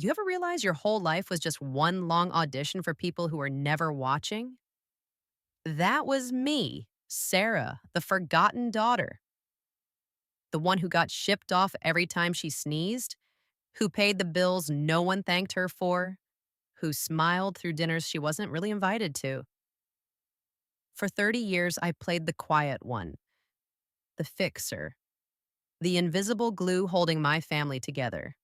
You ever realize your whole life was just one long audition for people who are never watching? That was me, Sarah, the forgotten daughter, the one who got shipped off every time she sneezed, who paid the bills no one thanked her for, who smiled through dinners she wasn't really invited to. For 30 years, I played the quiet one, the fixer, the invisible glue holding my family together.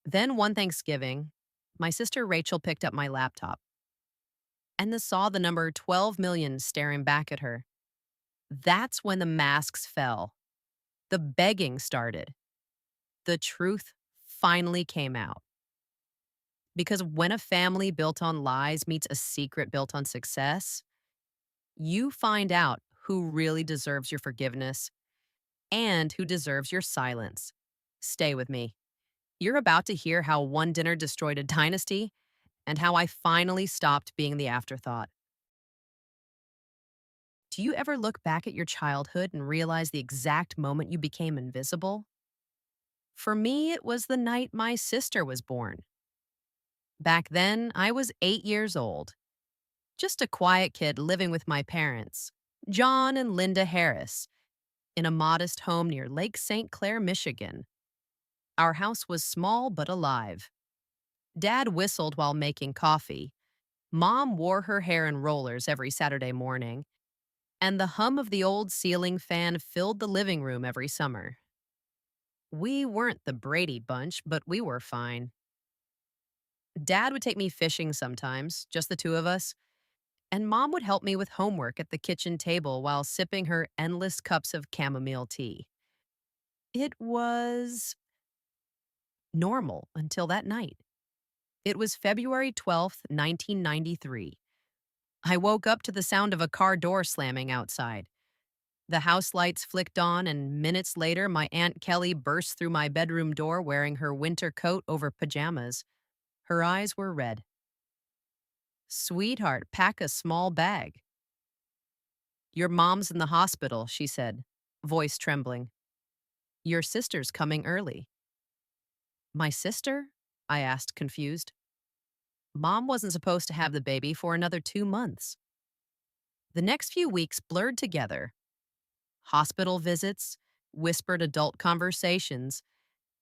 Then one Thanksgiving, my sister Rachel picked up my laptop and saw the number 12 million staring back at her. That's when the masks fell. The begging started. The truth finally came out. Because when a family built on lies meets a secret built on success, you find out who really deserves your forgiveness and who deserves your silence. Stay with me. You're about to hear how one dinner destroyed a dynasty and how I finally stopped being the afterthought. Do you ever look back at your childhood and realize the exact moment you became invisible? For me, it was the night my sister was born. Back then, I was 8 years old, just a quiet kid living with my parents, John and Linda Harris, in a modest home near Lake St. Clair, Michigan. Our house was small but alive. Dad whistled while making coffee. Mom wore her hair in rollers every Saturday morning, and the hum of the old ceiling fan filled the living room every summer. We weren't the Brady Bunch, but we were fine. Dad would take me fishing sometimes, just the two of us, and Mom would help me with homework at the kitchen table while sipping her endless cups of chamomile tea. It was normal until that night. It was February 12th, 1993. I woke up to the sound of a car door slamming outside. The house lights flicked on, and minutes later, my Aunt Kelly burst through my bedroom door wearing her winter coat over pajamas. Her eyes were red. "Sweetheart, pack a small bag." "Your mom's in the hospital," she said, voice trembling. "Your sister's coming early." "My sister?" I asked, confused. Mom wasn't supposed to have the baby for another 2 months. The next few weeks blurred together. Hospital visits, whispered adult conversations,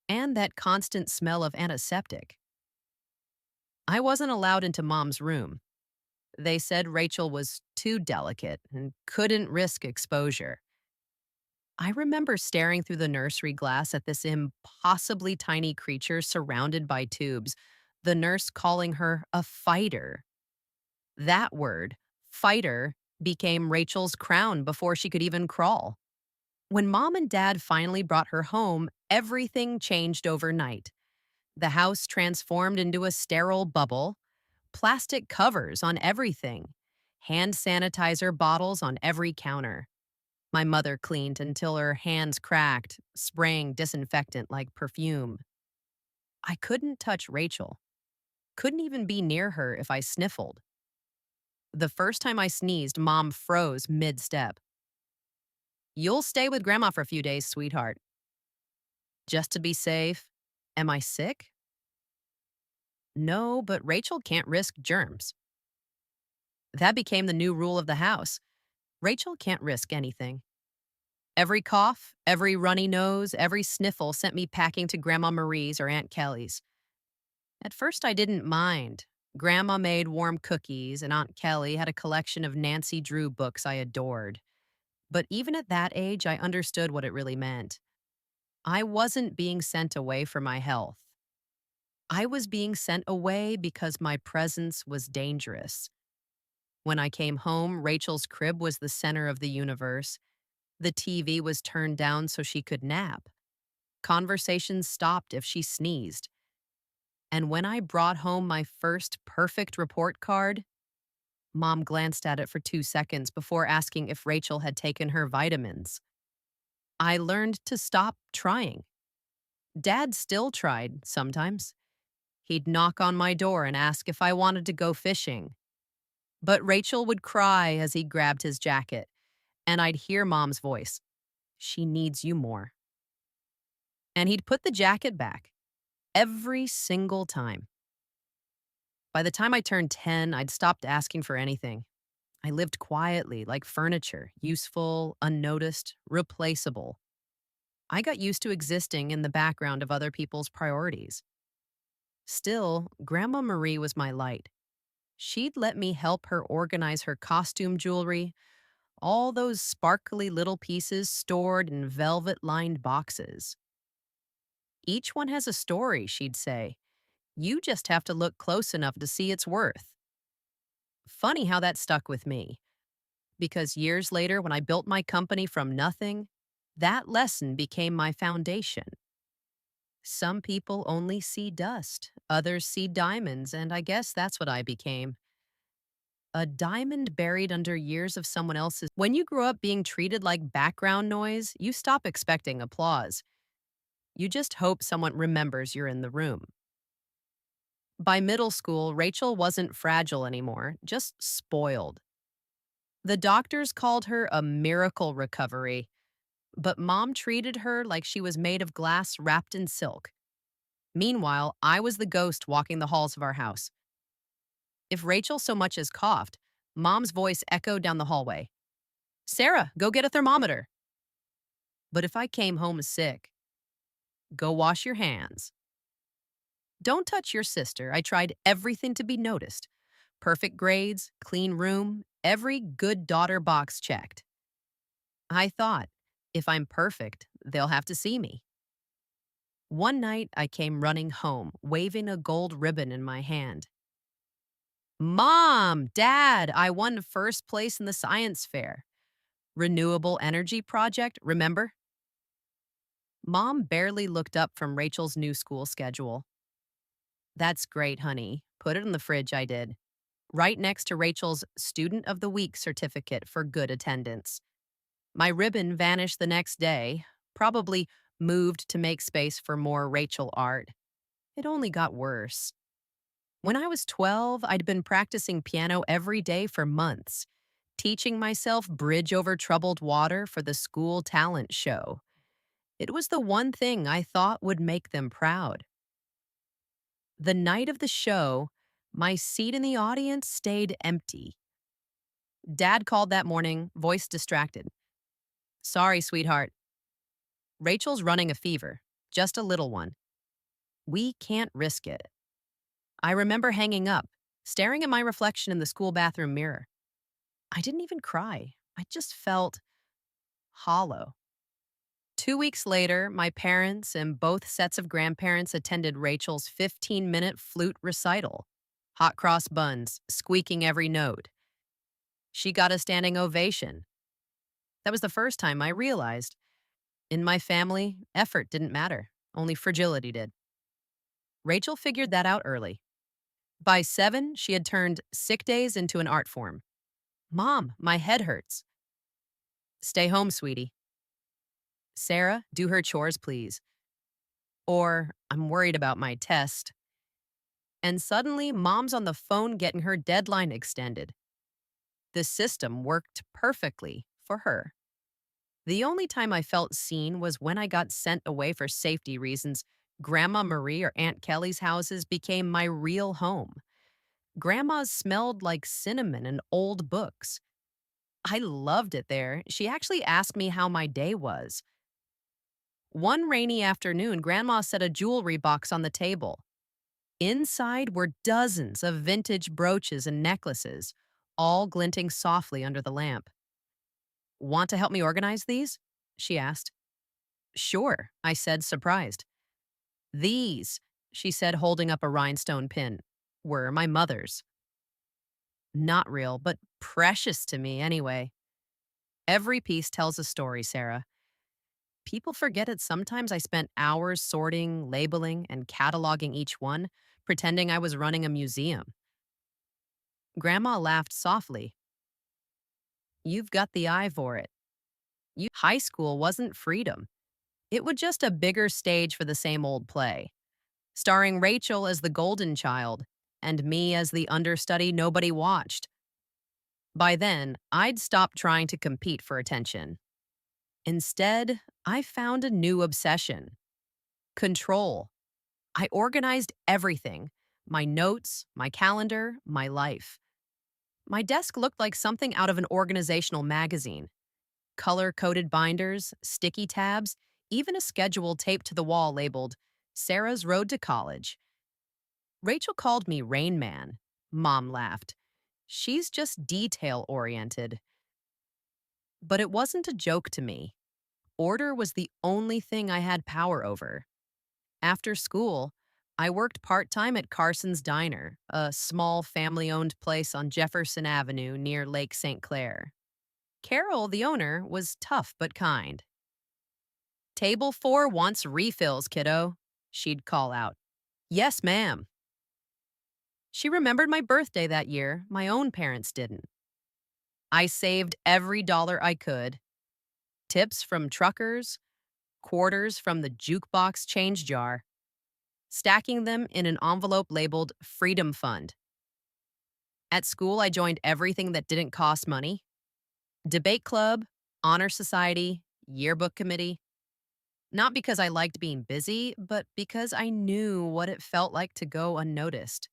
and that constant smell of antiseptic. I wasn't allowed into Mom's room. They said Rachel was too delicate and couldn't risk exposure. I remember staring through the nursery glass at this impossibly tiny creature surrounded by tubes, the nurse calling her a fighter. That word, fighter, became Rachel's crown before she could even crawl. When Mom and Dad finally brought her home, everything changed overnight. The house transformed into a sterile bubble, plastic covers on everything, hand sanitizer bottles on every counter. My mother cleaned until her hands cracked, spraying disinfectant like perfume. I couldn't touch Rachel, couldn't even be near her if I sniffled. The first time I sneezed, Mom froze mid step. "You'll stay with Grandma for a few days, sweetheart." "Just to be safe." Am I sick? No, but Rachel can't risk germs. That became the new rule of the house. Rachel can't risk anything. Every cough, every runny nose, every sniffle sent me packing to Grandma Marie's or Aunt Kelly's. At first, I didn't mind. Grandma made warm cookies, and Aunt Kelly had a collection of Nancy Drew books I adored. But even at that age, I understood what it really meant. I wasn't being sent away for my health. I was being sent away because my presence was dangerous. When I came home, Rachel's crib was the center of the universe. The TV was turned down so she could nap. Conversations stopped if she sneezed. And when I brought home my first perfect report card, Mom glanced at it for 2 seconds before asking if Rachel had taken her vitamins. I learned to stop trying. Dad still tried sometimes. He'd knock on my door and ask if I wanted to go fishing. But Rachel would cry as he grabbed his jacket, and I'd hear Mom's voice. "She needs you more." And he'd put the jacket back. every single time. By the time I turned 10, I'd stopped asking for anything. I lived quietly, like furniture, useful, unnoticed, replaceable. I got used to existing in the background of other people's priorities. Still, Grandma Marie was my light. She'd let me help her organize her costume jewelry, all those sparkly little pieces stored in velvet lined boxes. Each one has a story, she'd say. You just have to look close enough to see its worth. Funny how that stuck with me, because years later, when I built my company from nothing, that lesson became my foundation. Some people only see dust, others see diamonds, and I guess that's what I became. A diamond buried under years of someone else's. When you grow up being treated like background noise, you stop expecting applause. You just hope someone remembers you're in the room. By middle school, Rachel wasn't fragile anymore, just spoiled. The doctors called her a miracle recovery, but mom treated her like she was made of glass wrapped in silk. Meanwhile, I was the ghost walking the halls of our house. If Rachel so much as coughed, mom's voice echoed down the hallway. Sarah, go get a thermometer. But if I came home sick, go wash your hands. Don't touch your sister. I tried everything to be noticed. Perfect grades, clean room, every good daughter box checked. I thought, if I'm perfect, they'll have to see me. One night, I came running home, waving a gold ribbon in my hand. Mom, Dad, I won first place in the science fair. Renewable energy project, remember? Mom barely looked up from Rachel's new school schedule. That's great, honey. Put it in the fridge, I did. Right next to Rachel's Student of the Week certificate for good attendance. My ribbon vanished the next day, probably moved to make space for more Rachel art. It only got worse. When I was 12, I'd been practicing piano every day for months, teaching myself Bridge Over Troubled Water for the school talent show. It was the one thing I thought would make them proud. The night of the show, my seat in the audience stayed empty. Dad called that morning, voice distracted. Sorry, sweetheart. Rachel's running a fever, just a little one. We can't risk it. I remember hanging up, staring at my reflection in the school bathroom mirror. I didn't even cry. I just felt hollow. 2 weeks later, my parents and both sets of grandparents attended Rachel's 15-minute flute recital. Hot cross buns, squeaking every note. She got a standing ovation. That was the first time I realized, in my family, effort didn't matter, only fragility did. Rachel figured that out early. By 7, she had turned sick days into an art form. Mom, my head hurts. Stay home, sweetie. Sarah, do her chores, please. Or, I'm worried about my test. And suddenly, mom's on the phone getting her deadline extended. The system worked perfectly for her. The only time I felt seen was when I got sent away for safety reasons. Grandma Marie or Aunt Kelly's houses became my real home. Grandma's smelled like cinnamon and old books. I loved it there. She actually asked me how my day was. One rainy afternoon, Grandma set a jewelry box on the table. Inside were dozens of vintage brooches and necklaces, all glinting softly under the lamp. Want to help me organize these? She asked. Sure, I said, surprised. These, she said, holding up a rhinestone pin, were my mother's. Not real, but precious to me anyway. Every piece tells a story, Sarah. People forget it sometimes I spent hours sorting, labeling, and cataloging each one, pretending I was running a museum. Grandma laughed softly. You've got the eye for it. High school wasn't freedom. It was just a bigger stage for the same old play, starring Rachel as the golden child and me as the understudy nobody watched. By then, I'd stopped trying to compete for attention. Instead, I found a new obsession: control. I organized everything: my notes, my calendar, my life. My desk looked like something out of an organizational magazine: color coded binders, sticky tabs, even a schedule taped to the wall labeled Sarah's Road to College. Rachel called me Rain Man. Mom laughed. She's just detail oriented. But it wasn't a joke to me. Order was the only thing I had power over. After school, I worked part time at Carson's Diner, a small family owned place on Jefferson Avenue near Lake St. Clair. Carol, the owner, was tough but kind. "Table 4 wants refills, kiddo," she'd call out. "Yes, ma'am." She remembered my birthday that year. My own parents didn't. I saved every dollar I could: tips from truckers, quarters from the jukebox change jar, stacking them in an envelope labeled Freedom Fund. At school, I joined everything that didn't cost money: debate club, honor society, yearbook committee. Not because I liked being busy, but because I knew what it felt like to go unnoticed.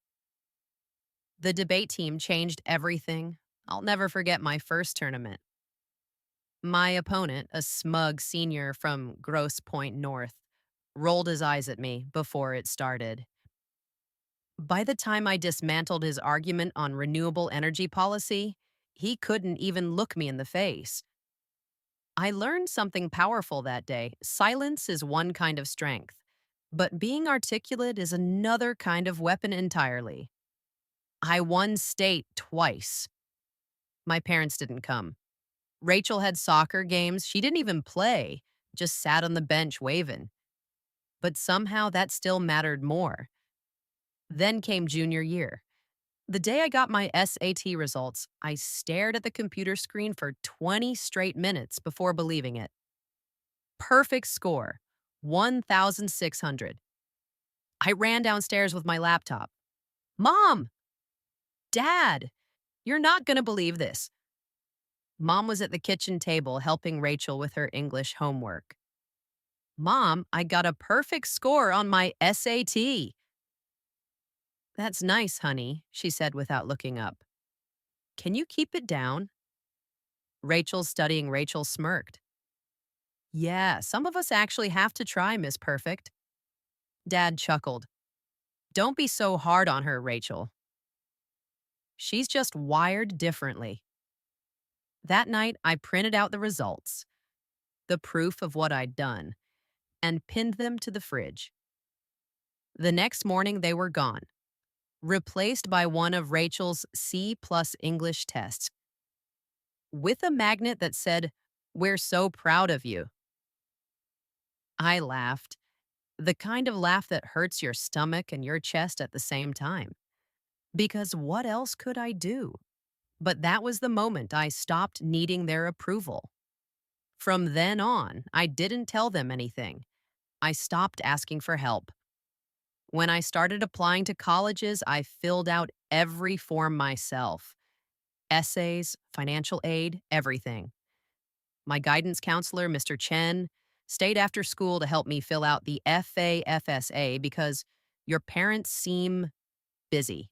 The debate team changed everything. I'll never forget my first tournament. My opponent, a smug senior from Grosse Pointe North, rolled his eyes at me before it started. By the time I dismantled his argument on renewable energy policy, he couldn't even look me in the face. I learned something powerful that day. Silence is one kind of strength, but being articulate is another kind of weapon entirely. I won state twice. My parents didn't come. Rachel had soccer games she didn't even play, just sat on the bench waving. But somehow that still mattered more. Then came junior year. The day I got my SAT results, I stared at the computer screen for 20 straight minutes before believing it. Perfect score, 1,600. I ran downstairs with my laptop. "Mom! Dad! You're not going to believe this." Mom was at the kitchen table helping Rachel with her English homework. "Mom, I got a perfect score on my SAT." "That's nice, honey," she said without looking up. "Can you keep it down?" Rachel smirked. "Yeah, some of us actually have to try, Miss Perfect." Dad chuckled. "Don't be so hard on her, Rachel. She's just wired differently." That night, I printed out the results, the proof of what I'd done, and pinned them to the fridge. The next morning, they were gone, replaced by one of Rachel's C+ English tests, with a magnet that said, "We're so proud of you." I laughed, the kind of laugh that hurts your stomach and your chest at the same time. Because what else could I do? But that was the moment I stopped needing their approval. From then on, I didn't tell them anything. I stopped asking for help. When I started applying to colleges, I filled out every form myself: essays, financial aid, everything. My guidance counselor, Mr. Chen, stayed after school to help me fill out the FAFSA because your parents seem busy.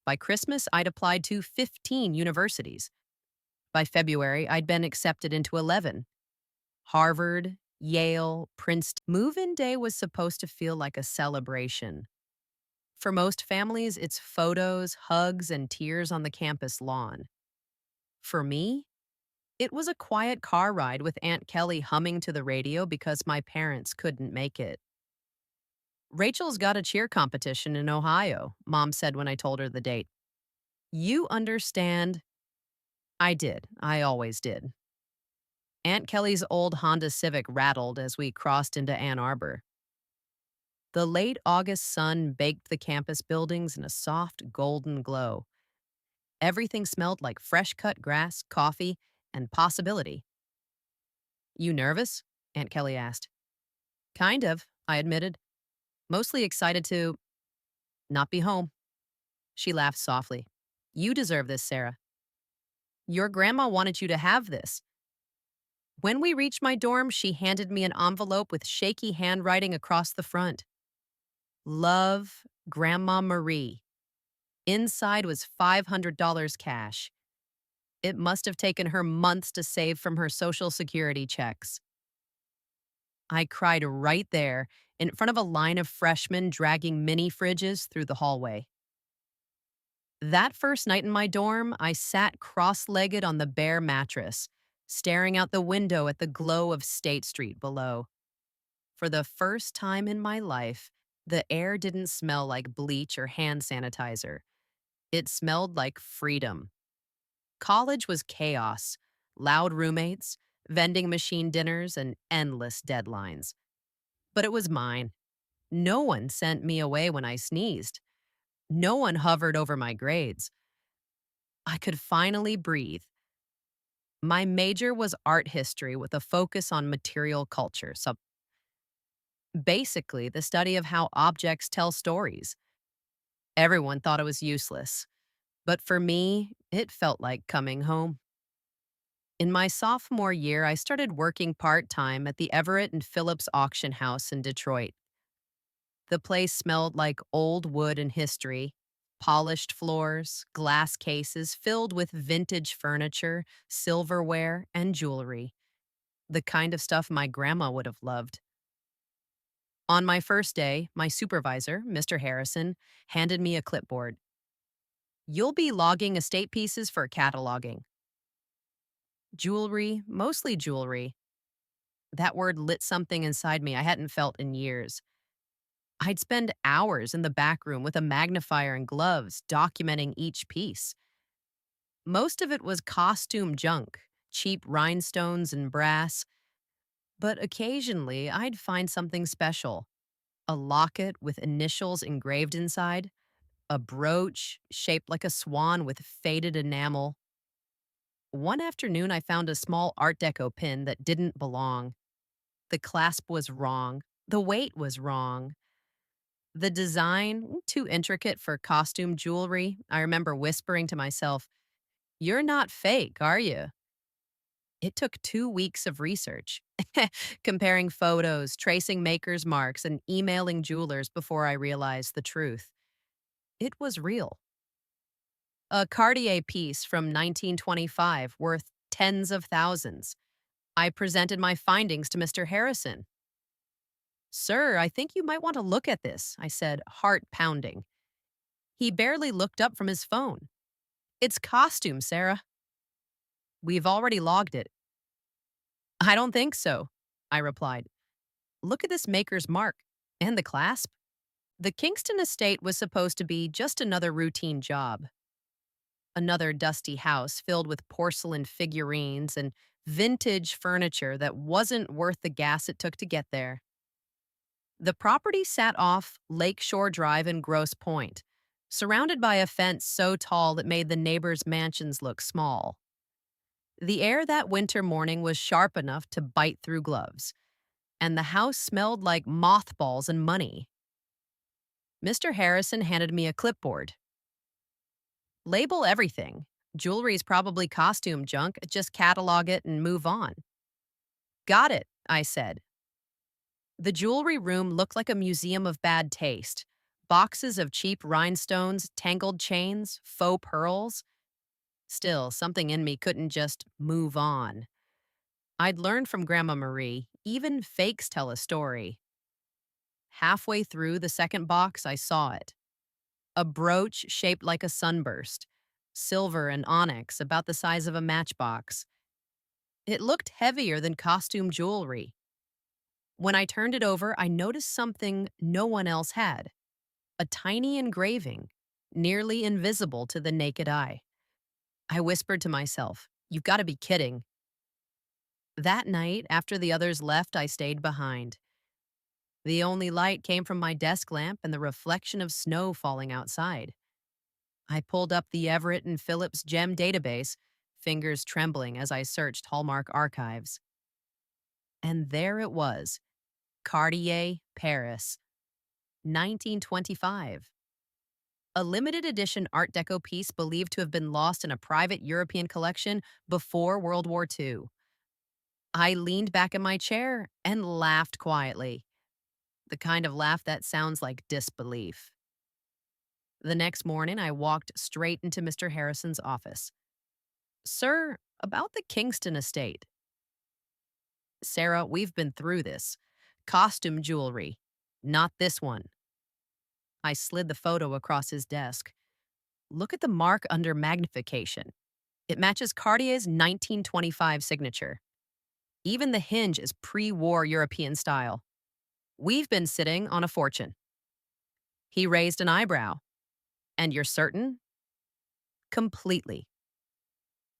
By Christmas, I'd applied to 15 universities. By February, I'd been accepted into 11. Harvard, Yale, Princeton. Move-in day was supposed to feel like a celebration. For most families, it's photos, hugs, and tears on the campus lawn. For me, it was a quiet car ride with Aunt Kelly humming to the radio because my parents couldn't make it. "Rachel's got a cheer competition in Ohio," Mom said when I told her the date. "You understand?" I did. I always did. Aunt Kelly's old Honda Civic rattled as we crossed into Ann Arbor. The late August sun baked the campus buildings in a soft golden glow. Everything smelled like fresh cut grass, coffee, and possibility. "You nervous?" Aunt Kelly asked. "Kind of," I admitted. "Mostly excited to not be home." She laughed softly. "You deserve this, Sarah. Your grandma wanted you to have this." When we reached my dorm, she handed me an envelope with shaky handwriting across the front. Love, Grandma Marie. Inside was $500 cash. It must have taken her months to save from her Social Security checks. I cried right there in front of a line of freshmen dragging mini fridges through the hallway. That first night in my dorm, I sat cross legged on the bare mattress, staring out the window at the glow of State Street below. For the first time in my life, the air didn't smell like bleach or hand sanitizer. It smelled like freedom. College was chaos, loud roommates, vending machine dinners, and endless deadlines. But it was mine. No one sent me away when I sneezed. No one hovered over my grades. I could finally breathe. My major was art history with a focus on material culture, so basically the study of how objects tell stories. Everyone thought it was useless, but for me, it felt like coming home. In my sophomore year, I started working part time at the Everett and Phillips auction house in Detroit. The place smelled like old wood and history, polished floors, glass cases filled with vintage furniture, silverware, and jewelry, the kind of stuff my grandma would have loved. On my first day, my supervisor, Mr. Harrison, handed me a clipboard. You'll be logging estate pieces for cataloging. Jewelry, mostly jewelry. That word lit something inside me I hadn't felt in years. I'd spend hours in the back room with a magnifier and gloves documenting each piece. Most of it was costume junk, cheap rhinestones and brass, but occasionally I'd find something special. A locket with initials engraved inside, a brooch shaped like a swan with faded enamel. One afternoon, I found a small Art Deco pin that didn't belong. The clasp was wrong. The weight was wrong. The design, too intricate for costume jewelry. I remember whispering to myself, "You're not fake, are you?" It took 2 weeks of research, comparing photos, tracing maker's marks, and emailing jewelers before I realized the truth. It was real. A Cartier piece from 1925 worth tens of thousands. I presented my findings to Mr. Harrison. "Sir, I think you might want to look at this," I said, heart pounding. He barely looked up from his phone. "It's costume, Sarah." "We've already logged it." "I don't think so," I replied. "Look at this maker's mark and the clasp." The Kingston estate was supposed to be just another routine job. Another dusty house filled with porcelain figurines and vintage furniture that wasn't worth the gas it took to get there. The property sat off Lakeshore Drive in Grosse Pointe, surrounded by a fence so tall it made the neighbors' mansions look small. The air that winter morning was sharp enough to bite through gloves, and the house smelled like mothballs and money. Mr. Harrison handed me a clipboard. "Label everything. Jewelry's probably costume junk, just catalog it and move on." "Got it," I said. The jewelry room looked like a museum of bad taste. Boxes of cheap rhinestones, tangled chains, faux pearls. Still, something in me couldn't just move on. I'd learned from Grandma Marie, even fakes tell a story. Halfway through the second box, I saw it. A brooch shaped like a sunburst, silver and onyx about the size of a matchbox. It looked heavier than costume jewelry. When I turned it over, I noticed something no one else had: a tiny engraving, nearly invisible to the naked eye. I whispered to myself, "You've got to be kidding." That night, after the others left, I stayed behind. The only light came from my desk lamp and the reflection of snow falling outside. I pulled up the Everett and Phillips gem database, fingers trembling as I searched Hallmark archives. And there it was: Cartier, Paris, 1925. A limited edition Art Deco piece believed to have been lost in a private European collection before World War II. I leaned back in my chair and laughed quietly. the kind of laugh that sounds like disbelief. The next morning, I walked straight into Mr. Harrison's office. Sir, about the Kingston estate. Sarah, we've been through this. Costume jewelry. Not this one. I slid the photo across his desk. Look at the mark under magnification. It matches Cartier's 1925 signature. Even the hinge is pre-war European style. We've been sitting on a fortune. He raised an eyebrow. And you're certain? Completely.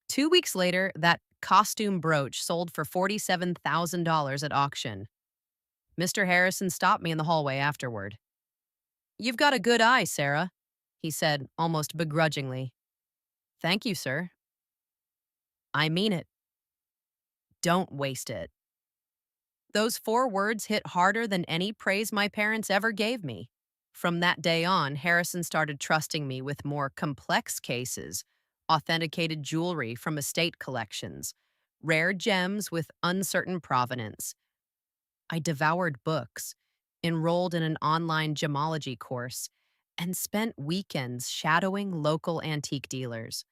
2 weeks later, that costume brooch sold for $47,000 at auction. Mr. Harrison stopped me in the hallway afterward. You've got a good eye, Sarah, he said almost begrudgingly. Thank you, sir. I mean it. Don't waste it. Those 4 words hit harder than any praise my parents ever gave me. From that day on, Harrison started trusting me with more complex cases, authenticated jewelry from estate collections, rare gems with uncertain provenance. I devoured books, enrolled in an online gemology course, and spent weekends shadowing local antique dealers.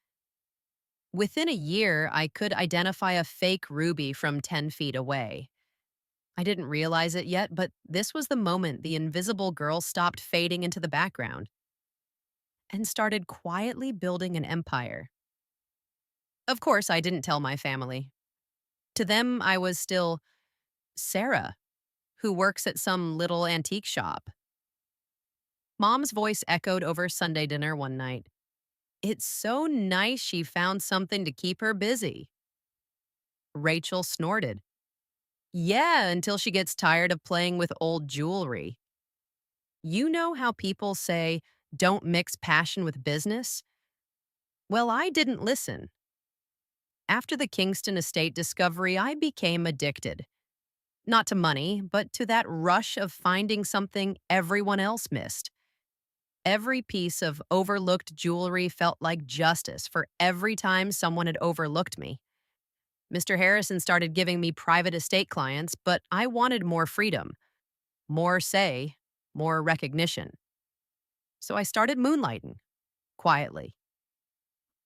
Within a year, I could identify a fake ruby from 10 feet away. I didn't realize it yet, but this was the moment the invisible girl stopped fading into the background and started quietly building an empire. Of course, I didn't tell my family. To them, I was still Sarah, who works at some little antique shop. Mom's voice echoed over Sunday dinner one night. It's so nice she found something to keep her busy. Rachel snorted. Yeah, until she gets tired of playing with old jewelry. You know how people say, don't mix passion with business? Well, I didn't listen. After the Kingston estate discovery, I became addicted. Not to money, but to that rush of finding something everyone else missed. Every piece of overlooked jewelry felt like justice for every time someone had overlooked me. Mr. Harrison started giving me private estate clients, but I wanted more freedom, more say, more recognition. So I started moonlighting, quietly.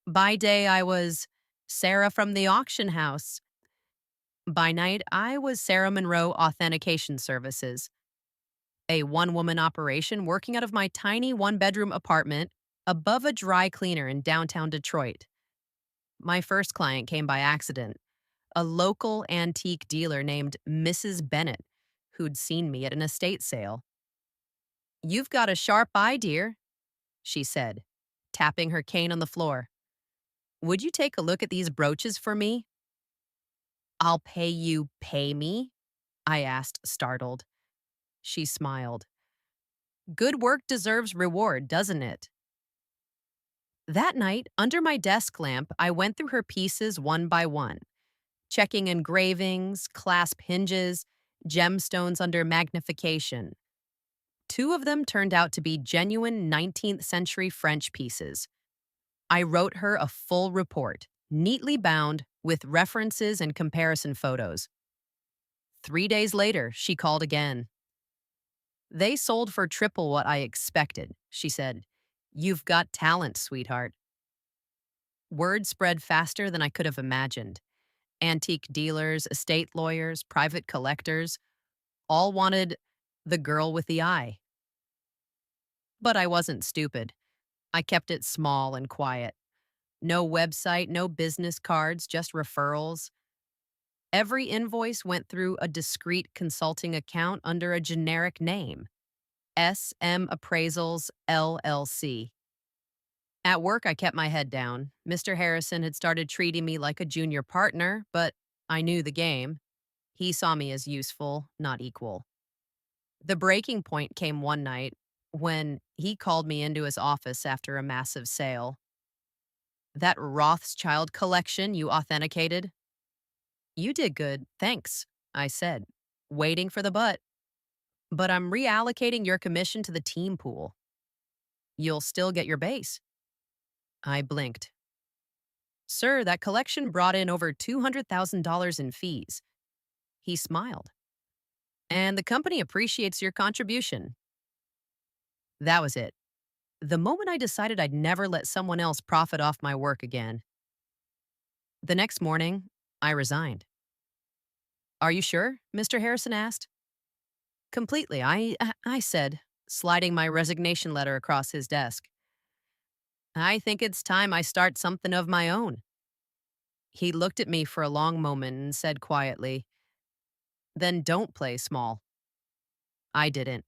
By day, I was Sarah from the auction house. By night, I was Sarah Monroe Authentication Services, a one-woman operation working out of my tiny one-bedroom apartment above a dry cleaner in downtown Detroit. My first client came by accident, a local antique dealer named Mrs. Bennett, who'd seen me at an estate sale. You've got a sharp eye, dear, she said, tapping her cane on the floor. Would you take a look at these brooches for me? I'll pay me? I asked, startled. She smiled. Good work deserves reward, doesn't it? That night, under my desk lamp, I went through her pieces one by one, checking engravings, clasp hinges, gemstones under magnification. 2 of them turned out to be genuine 19th century French pieces. I wrote her a full report, neatly bound, with references and comparison photos. 3 days later, she called again. They sold for triple what I expected, she said. You've got talent, sweetheart. Word spread faster than I could have imagined. Antique dealers, estate lawyers, private collectors, all wanted the girl with the eye. But I wasn't stupid. I kept it small and quiet. No website, no business cards, just referrals. Every invoice went through a discreet consulting account under a generic name, SM Appraisals, LLC. At work, I kept my head down. Mr. Harrison had started treating me like a junior partner, but I knew the game. He saw me as useful, not equal. The breaking point came one night when he called me into his office after a massive sale. That Rothschild collection you authenticated? You did good, thanks, I said, waiting for the but I'm reallocating your commission to the team pool. You'll still get your base. I blinked. Sir, that collection brought in over $200,000 in fees. He smiled. and the company appreciates your contribution. That was it. The moment I decided I'd never let someone else profit off my work again. The next morning, I resigned. Are you sure? Mr. Harrison asked. Completely, I said, sliding my resignation letter across his desk. I think it's time I start something of my own. He looked at me for a long moment and said quietly, then don't play small. I didn't.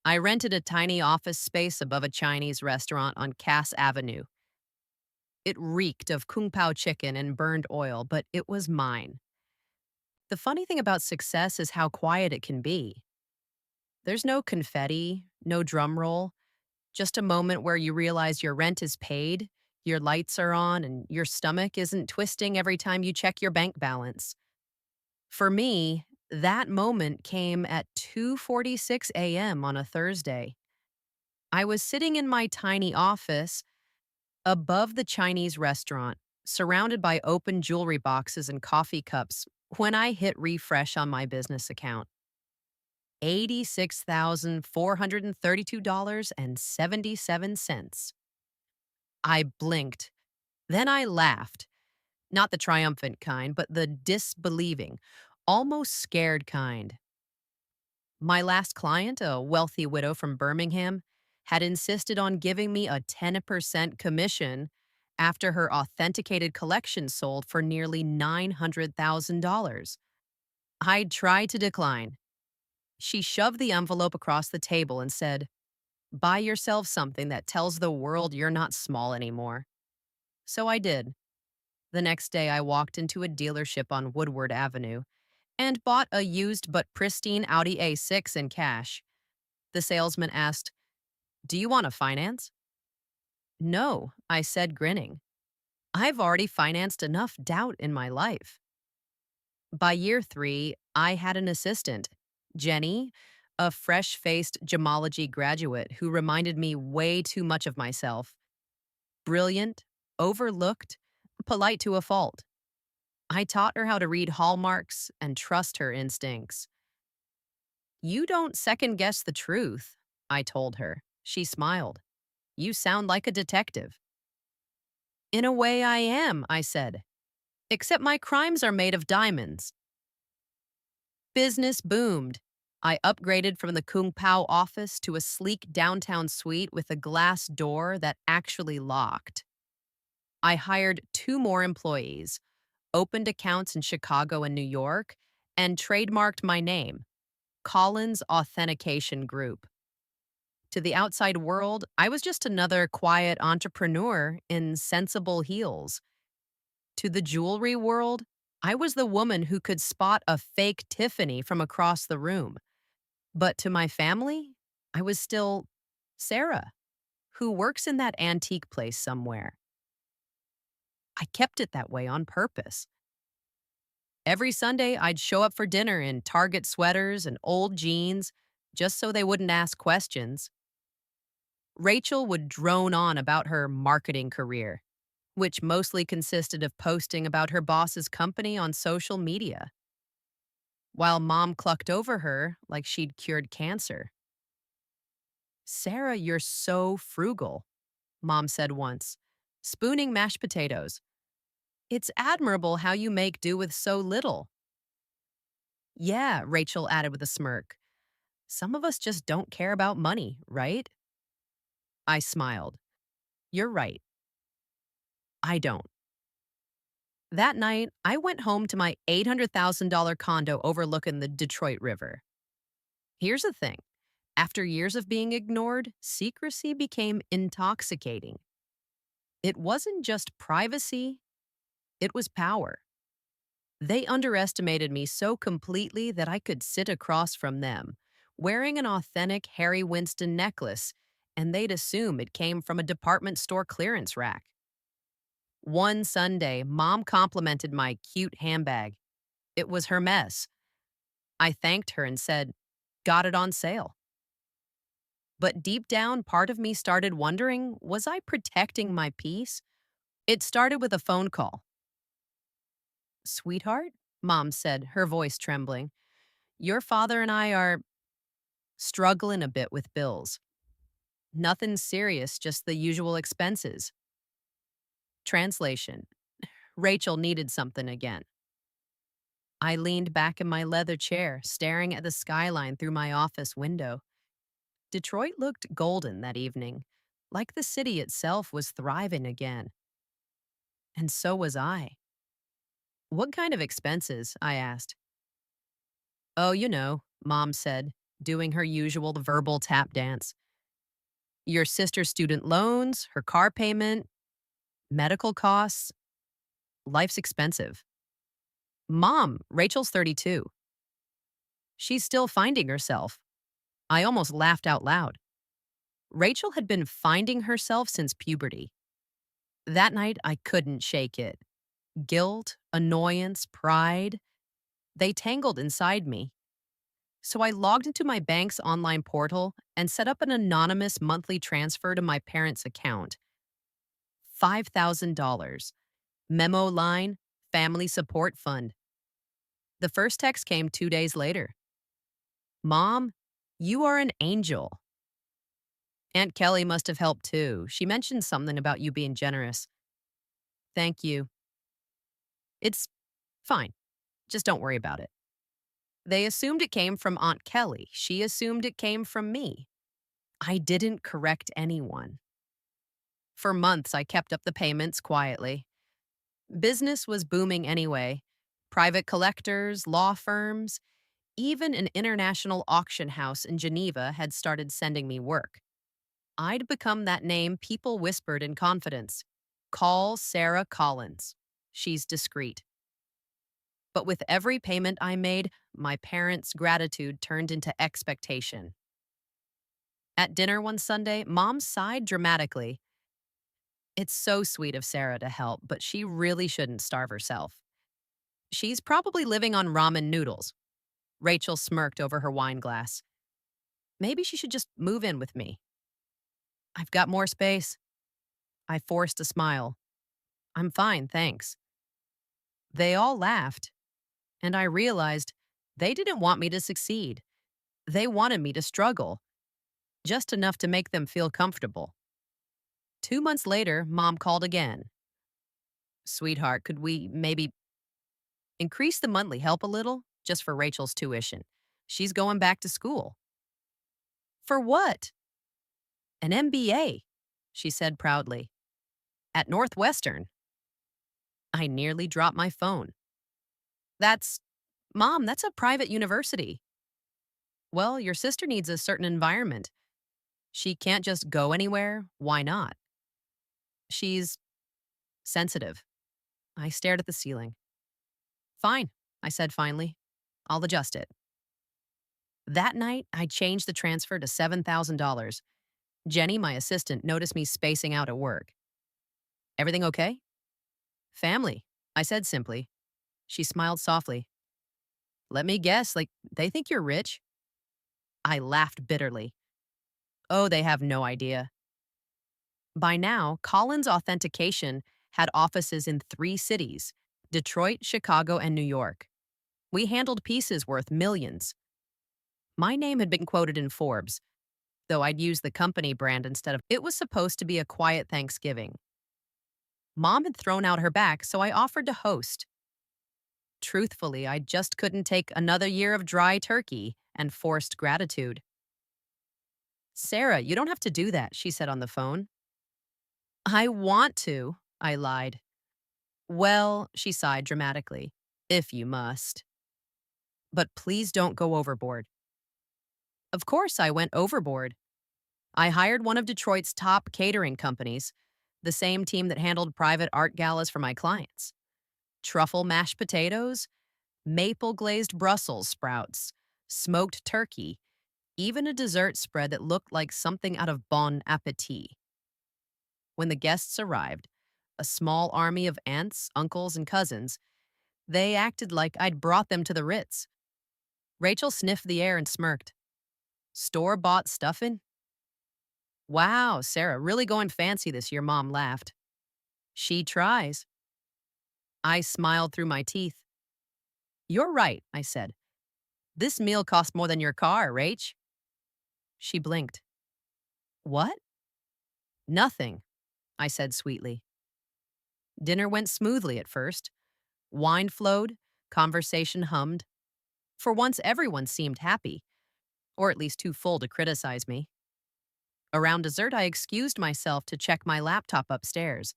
I rented a tiny office space above a Chinese restaurant on Cass Avenue. It reeked of kung pao chicken and burned oil, but it was mine. The funny thing about success is how quiet it can be. There's no confetti, no drum roll, just a moment where you realize your rent is paid, your lights are on, and your stomach isn't twisting every time you check your bank balance. For me, that moment came at 2:46 a.m. on a Thursday. I was sitting in my tiny office above the Chinese restaurant, surrounded by open jewelry boxes and coffee cups, when I hit refresh on my business account. $86,432.77. I blinked. Then I laughed. Not the triumphant kind, but the disbelieving, almost scared kind. My last client, a wealthy widow from Birmingham, had insisted on giving me a 10% commission after her authenticated collection sold for nearly $900,000. I tried to decline. She shoved the envelope across the table and said, buy yourself something that tells the world you're not small anymore. So I did. The next day, I walked into a dealership on Woodward Avenue and bought a used but pristine Audi A6 in cash. The salesman asked, do you want to finance? No, I said, grinning. I've already financed enough doubt in my life. By year 3, I had an assistant, Jenny, a fresh faced gemology graduate who reminded me way too much of myself. Brilliant, overlooked, polite to a fault. I taught her how to read hallmarks and trust her instincts. You don't second guess the truth, I told her. She smiled. You sound like a detective. In a way, I am, I said. Except my crimes are made of diamonds. Business boomed. I upgraded from the Kung Pao office to a sleek downtown suite with a glass door that actually locked. I hired 2 more employees, opened accounts in Chicago and New York, and trademarked my name, Collins Authentication Group. To the outside world, I was just another quiet entrepreneur in sensible heels. To the jewelry world, I was the woman who could spot a fake Tiffany from across the room. But to my family, I was still Sarah, who works in that antique place somewhere. I kept it that way on purpose. Every Sunday, I'd show up for dinner in Target sweaters and old jeans, just so they wouldn't ask questions. Rachel would drone on about her marketing career, which mostly consisted of posting about her boss's company on social media, while Mom clucked over her like she'd cured cancer. Sarah, you're so frugal, Mom said once, spooning mashed potatoes. It's admirable how you make do with so little. Yeah, Rachel added with a smirk. Some of us just don't care about money, right? I smiled. You're right. I don't. That night, I went home to my $800,000 condo overlooking the Detroit River. Here's the thing. After years of being ignored, secrecy became intoxicating. It wasn't just privacy, it was power. They underestimated me so completely that I could sit across from them, wearing an authentic Harry Winston necklace, and they'd assume it came from a department store clearance rack. One Sunday, Mom complimented my cute handbag. It was her mess. I thanked her and said, got it on sale. But deep down, part of me started wondering, was I protecting my peace? It started with a phone call. Sweetheart, Mom said, her voice trembling. Your father and I are struggling a bit with bills. Nothing serious, just the usual expenses. Translation: Rachel needed something again. I leaned back in my leather chair, staring at the skyline through my office window. Detroit looked golden that evening, like the city itself was thriving again. And so was I. What kind of expenses? I asked. Oh, Mom said, doing her usual verbal tap dance. Your sister's student loans, her car payment, medical costs. Life's expensive. Mom, Rachel's 32. She's still finding herself. I almost laughed out loud. Rachel had been finding herself since puberty. That night, I couldn't shake it. Guilt, annoyance, pride, they tangled inside me. So I logged into my bank's online portal and set up an anonymous monthly transfer to my parents' account. $5,000. Memo line, Family Support Fund. The first text came 2 days later. Mom, you are an angel. Aunt Kelly must have helped too. She mentioned something about you being generous. Thank you. It's fine. Just don't worry about it. They assumed it came from Aunt Kelly. She assumed it came from me. I didn't correct anyone. For months, I kept up the payments quietly. Business was booming anyway. Private collectors, law firms, even an international auction house in Geneva had started sending me work. I'd become that name people whispered in confidence. Call Sarah Collins. She's discreet. But with every payment I made, my parents' gratitude turned into expectation. At dinner one Sunday, Mom sighed dramatically. It's so sweet of Sarah to help, but she really shouldn't starve herself. She's probably living on ramen noodles. Rachel smirked over her wine glass. Maybe she should just move in with me. I've got more space. I forced a smile. I'm fine, thanks. They all laughed, and I realized they didn't want me to succeed. They wanted me to struggle, just enough to make them feel comfortable. 2 months later, Mom called again. Sweetheart, could we maybe increase the monthly help a little, just for Rachel's tuition? She's going back to school. For what? An MBA, she said proudly. At Northwestern. I nearly dropped my phone. Mom, that's a private university. Well, your sister needs a certain environment. She can't just go anywhere. Why not? She's sensitive. I stared at the ceiling. Fine, I said finally. I'll adjust it. That night, I changed the transfer to $7,000. Jenny, my assistant, noticed me spacing out at work. Everything okay? Family, I said simply. She smiled softly. Let me guess, they think you're rich? I laughed bitterly. Oh, they have no idea. By now, Collins Authentication had offices in 3 cities: Detroit, Chicago, and New York. We handled pieces worth millions. My name had been quoted in Forbes, though I'd used the company brand instead of it was supposed to be a quiet Thanksgiving. Mom had thrown out her back, so I offered to host. Truthfully, I just couldn't take another year of dry turkey and forced gratitude. Sarah, you don't have to do that, she said on the phone. I want to, I lied. Well, she sighed dramatically, if you must. But please don't go overboard. Of course, I went overboard. I hired one of Detroit's top catering companies, the same team that handled private art galas for my clients. Truffle mashed potatoes, maple glazed Brussels sprouts, smoked turkey, even a dessert spread that looked like something out of Bon Appetit. When the guests arrived, a small army of aunts, uncles, and cousins, they acted like I'd brought them to the Ritz. Rachel sniffed the air and smirked. Store-bought stuffing? Wow, Sarah, really going fancy this year, Mom laughed. She tries. I smiled through my teeth. You're right, I said. This meal cost more than your car, Rach. She blinked. What? Nothing, I said sweetly. Dinner went smoothly at first. Wine flowed, conversation hummed. For once, everyone seemed happy, or at least too full to criticize me. Around dessert, I excused myself to check my laptop upstairs.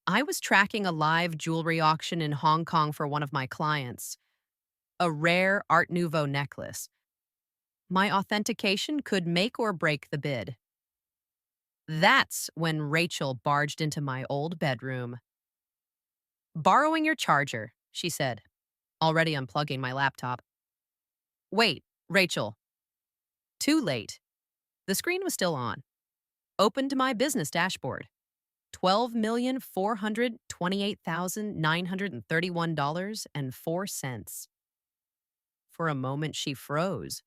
I was tracking a live jewelry auction in Hong Kong for one of my clients, a rare Art Nouveau necklace. My authentication could make or break the bid. That's when Rachel barged into my old bedroom. Borrowing your charger, she said, already unplugging my laptop. Wait, Rachel. Too late. The screen was still on. Opened my business dashboard. $12,428,931.04. For a moment, she froze.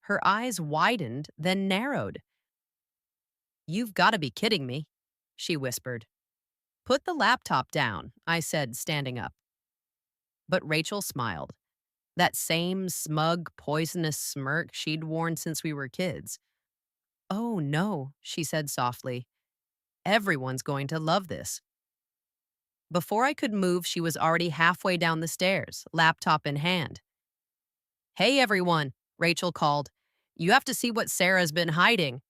Her eyes widened, then narrowed. You've got to be kidding me, she whispered. Put the laptop down, I said, standing up. But Rachel smiled. That same smug, poisonous smirk she'd worn since we were kids. Oh, no, she said softly. Everyone's going to love this. Before I could move, she was already halfway down the stairs, laptop in hand. Hey, everyone, Rachel called. You have to see what Sarah's been hiding.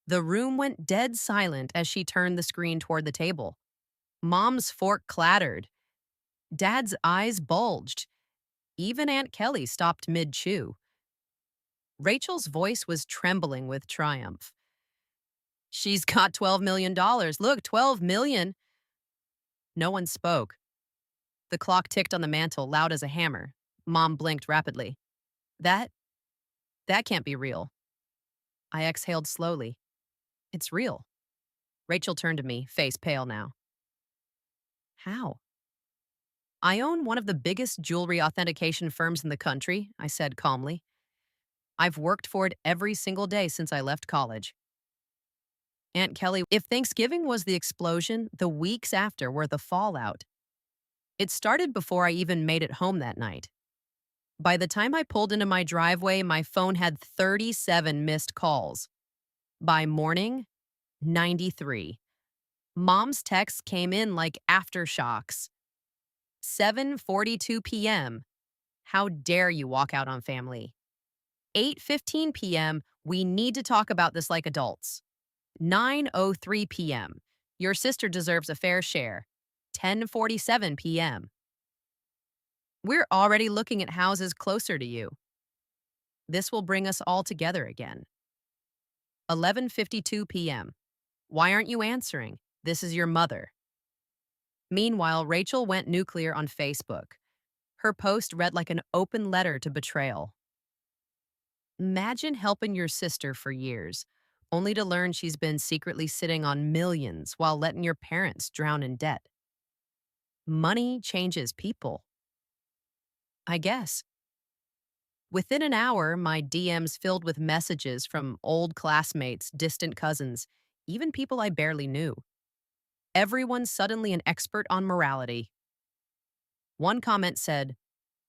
The room went dead silent as she turned the screen toward the table. Mom's fork clattered. Dad's eyes bulged. Even Aunt Kelly stopped mid-chew. Rachel's voice was trembling with triumph. She's got $12 million. Look, $12 million. No one spoke. The clock ticked on the mantel, loud as a hammer. Mom blinked rapidly. That can't be real. I exhaled slowly. It's real. Rachel turned to me, face pale now. How? I own one of the biggest jewelry authentication firms in the country, I said calmly. I've worked for it every single day since I left college. Aunt Kelly, if Thanksgiving was the explosion, the weeks after were the fallout. It started before I even made it home that night. By the time I pulled into my driveway, my phone had 37 missed calls. By morning, 93. Mom's texts came in like aftershocks. 7:42 p.m. How dare you walk out on family? 8:15 p.m. We need to talk about this like adults. 9:03 p.m. Your sister deserves a fair share. 10:47 p.m. We're already looking at houses closer to you. This will bring us all together again. 11:52 p.m. Why aren't you answering? This is your mother. Meanwhile, Rachel went nuclear on Facebook. Her post read like an open letter to betrayal. Imagine helping your sister for years, only to learn she's been secretly sitting on millions while letting your parents drown in debt. Money changes people. I guess. Within an hour, my DMs filled with messages from old classmates, distant cousins, even people I barely knew. Everyone's suddenly an expert on morality. One comment said,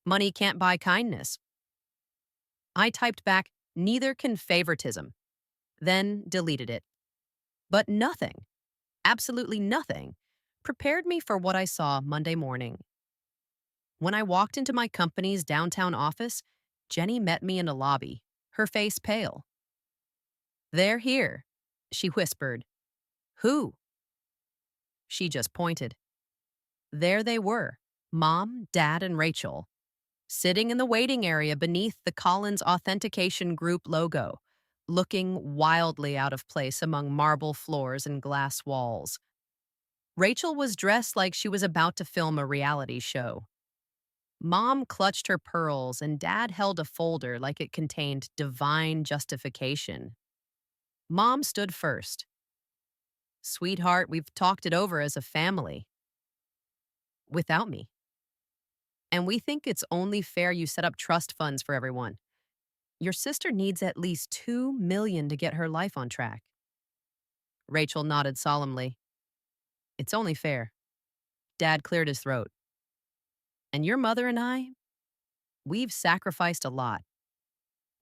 "Money can't buy kindness." I typed back, "Neither can favoritism," then deleted it. But nothing, absolutely nothing, prepared me for what I saw Monday morning. When I walked into my company's downtown office, Jenny met me in a lobby, her face pale. "They're here," she whispered. "Who?" She just pointed. There they were, Mom, Dad, and Rachel, sitting in the waiting area beneath the Collins Authentication Group logo, looking wildly out of place among marble floors and glass walls. Rachel was dressed like she was about to film a reality show. Mom clutched her pearls, and Dad held a folder like it contained divine justification. Mom stood first. "Sweetheart, we've talked it over as a family. Without me. And we think it's only fair you set up trust funds for everyone. Your sister needs at least $2 million to get her life on track." Rachel nodded solemnly. "It's only fair." Dad cleared his throat. "And your mother and I? We've sacrificed a lot.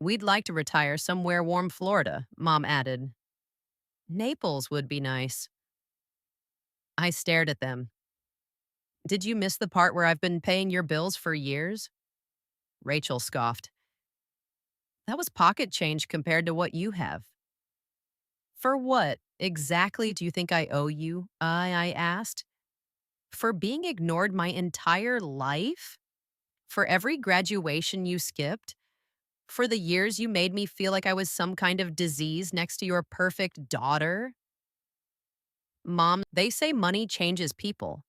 We'd like to retire somewhere warm Florida, Mom added. Naples would be nice. I stared at them. Did you miss the part where I've been paying your bills for years? Rachel scoffed. That was pocket change compared to what you have. For what exactly do you think I owe you? I asked. For being ignored my entire life? For every graduation you skipped? For the years you made me feel like I was some kind of disease next to your perfect daughter? Mom, they say money changes people.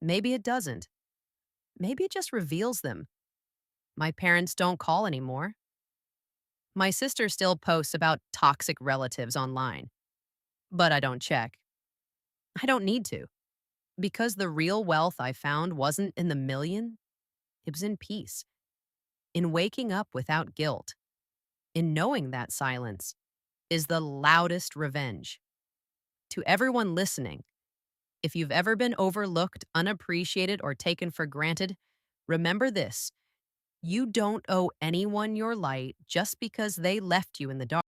Maybe it doesn't. Maybe it just reveals them. My parents don't call anymore. My sister still posts about toxic relatives online, but I don't check. I don't need to, because the real wealth I found wasn't in the million, it was in peace, in waking up without guilt, in knowing that silence is the loudest revenge. To everyone listening, if you've ever been overlooked, unappreciated, or taken for granted, remember this: you don't owe anyone your light just because they left you in the dark.